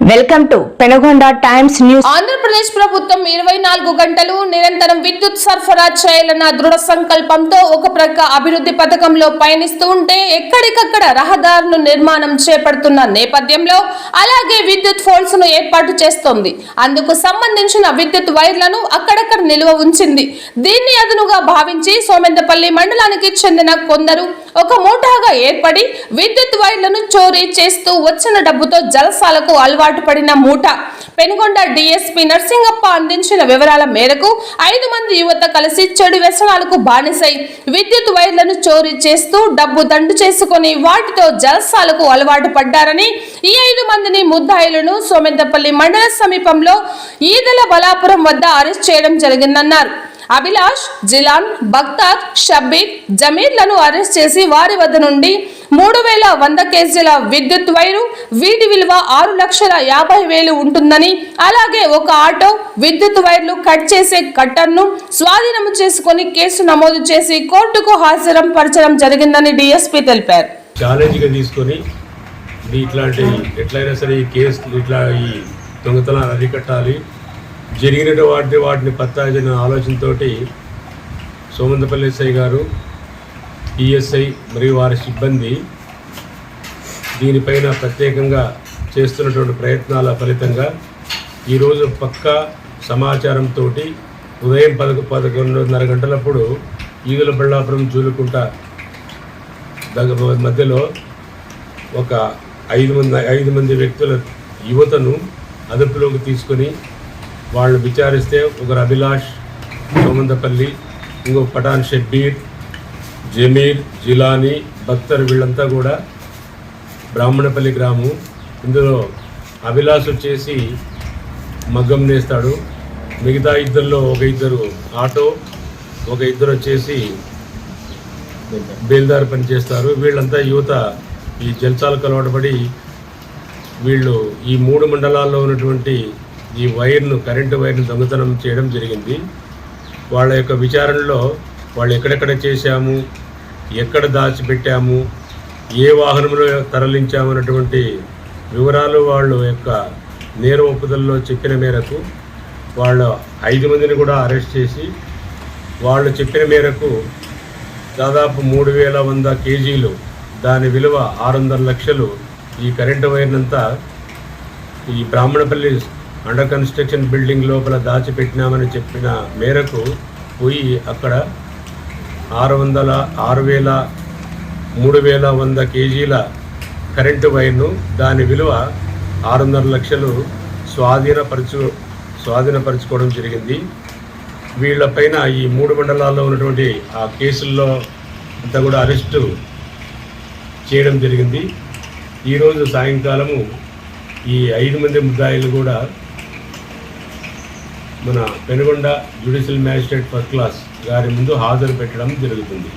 Welcome to Penugonda times news. Andhra Pradesh ప్రభుత్వం 24 గంటలు నిరంతరం విద్యుత్ సరఫరా చేయాలన్న దృఢ సంకల్పంతో ఒక ప్రక్క అభివృద్ధి పథకంలో పయనిస్తూ ఉంటే ఎక్కడికక్కడ రహదారుల నిర్మాణం చేపడుతున్న నేపథ్యంలో అలాగే విద్యుత్ పోల్స్ ను ఏర్పాటు చేస్తోంది. అందుకు సంబంధించిన విద్యుత్ వైర్లను అక్కడక్కడ నిల్వ ఉంచింది. దీన్ని అదనుగా భావించి సోమెందపల్లి మండలానికి చెందిన కొందరు ఒక ముఠాగా ఏర్పడి విద్యుత్ వైర్లను చోరీ చేస్తూ వచ్చిన డబ్బుతో జలసాలకు అలవాటు పడిన మూట. పెనుగొండ డీఎస్పీ నర్సింగప్ప అందించిన వివరాల మేరకు 5 మంది యువత కలిసి చెడు వ్యసనాలకు బానిసై విద్యుత్ వైర్లను చోరీ చేస్తూ డబ్బు దండు చేసుకుని వాటితో జలసాలకు అలవాటు పడ్డారని, ఈ 5 మందిని ముద్దాయిలను సోమెందపల్లి మండల సమీపంలో ఈదల బలాపురం వద్ద అరెస్ట్ చేయడం జరిగిందన్నారు. అభిలాష్, జిలాన్, బక్తార్, షబ్బీర్, జమీర్లను అరెస్ట్ చేసి వారి వద్ద నుండి 3100 కేజీల విద్యుత్ వైరు, వీటి విలువ 6,50,000 ఉంటుందని, అలాగే ఒక ఆటో, విద్యుత్ వైర్లు కట్ చేసే కట్టర్ను స్వాధీనం చేసుకుని కేసు నమోదు చేసి కోర్టుకు హాజరు పరచడం జరిగిందని డీఎస్పీ తెలిపారు. ఛాలెంజ్గా తీసుకొని ఇట్లాంటి ఎట్లయినా సరే ఈ కేసు ఇట్లా ఈ దొంగతనాలు అరికట్టాలి, జరిగిన వాటిని పత్తాచిన ఆలోచనతో సోమందపల్లి ఎస్ఐ గారు, పిఎస్ఐ మరియు వారి సిబ్బంది దీనిపైన ప్రత్యేకంగా చేస్తున్నటువంటి ప్రయత్నాల ఫలితంగా ఈరోజు పక్కా సమాచారంతో ఉదయం 11:30 గంటలప్పుడు ఈదుల బళ్ళాపురం జూలుకుంట మధ్యలో ఒక 5 మంది వ్యక్తుల యువతను అదుపులోకి తీసుకొని వాళ్ళు విచారిస్తే ఒకరు అభిలాష్, సోమందపల్లి, ఇంకో పఠాన్, షబ్బీర్, జమీర్, జిలానీ, బక్తర్ వీళ్ళంతా కూడా బ్రాహ్మణపల్లి గ్రామం. ఇందులో అభిలాష్ వచ్చేసి మగ్గం నేస్తాడు, మిగతా ఇద్దరిలో ఒక ఇద్దరు ఆటో, ఒక ఇద్దరు వచ్చేసి బేల్దారి పని చేస్తారు. వీళ్ళంతా యువత ఈ జల్సాలకు అలవాటుపడి వీళ్ళు ఈ 3 మండలాల్లో ఉన్నటువంటి ఈ వైర్ను, కరెంటు వైర్ను దొంగతనం చేయడం జరిగింది. వాళ్ళ యొక్క విచారణలో వాళ్ళు ఎక్కడెక్కడ చేశాము, ఎక్కడ దాచిపెట్టాము, ఏ వాహనంలో తరలించాము అన్నటువంటి వివరాలు వాళ్ళు యొక్క నేర ఒప్పుదలలో చెప్పిన మేరకు వాళ్ళ 5 మందిని కూడా అరెస్ట్ చేసి వాళ్ళు చెప్పిన మేరకు దాదాపు 3,100 కేజీలు, దాని విలువ 600 లక్షలు ఈ కరెంటు వైర్నంతా ఈ బ్రాహ్మణపల్లి అండర్ కన్స్ట్రక్షన్ బిల్డింగ్ లోపల దాచిపెట్టినామని చెప్పిన మేరకు పోయి అక్కడ 3,100 కేజీల కరెంటు వైర్ను, దాని విలువ 600 లక్షలు స్వాధీనపరచుకోవడం జరిగింది. వీళ్ళపైన ఈ 3 మండలాల్లో ఉన్నటువంటి ఆ కేసుల్లో అంతా కూడా అరెస్టు చేయడం జరిగింది. ఈరోజు సాయంకాలము ఈ 5 మంది ముద్దాయిలు కూడా మన Penukonda judicial magistrate first class గారి ముందు హాజరు పెట్టడం జరుగుతుంది.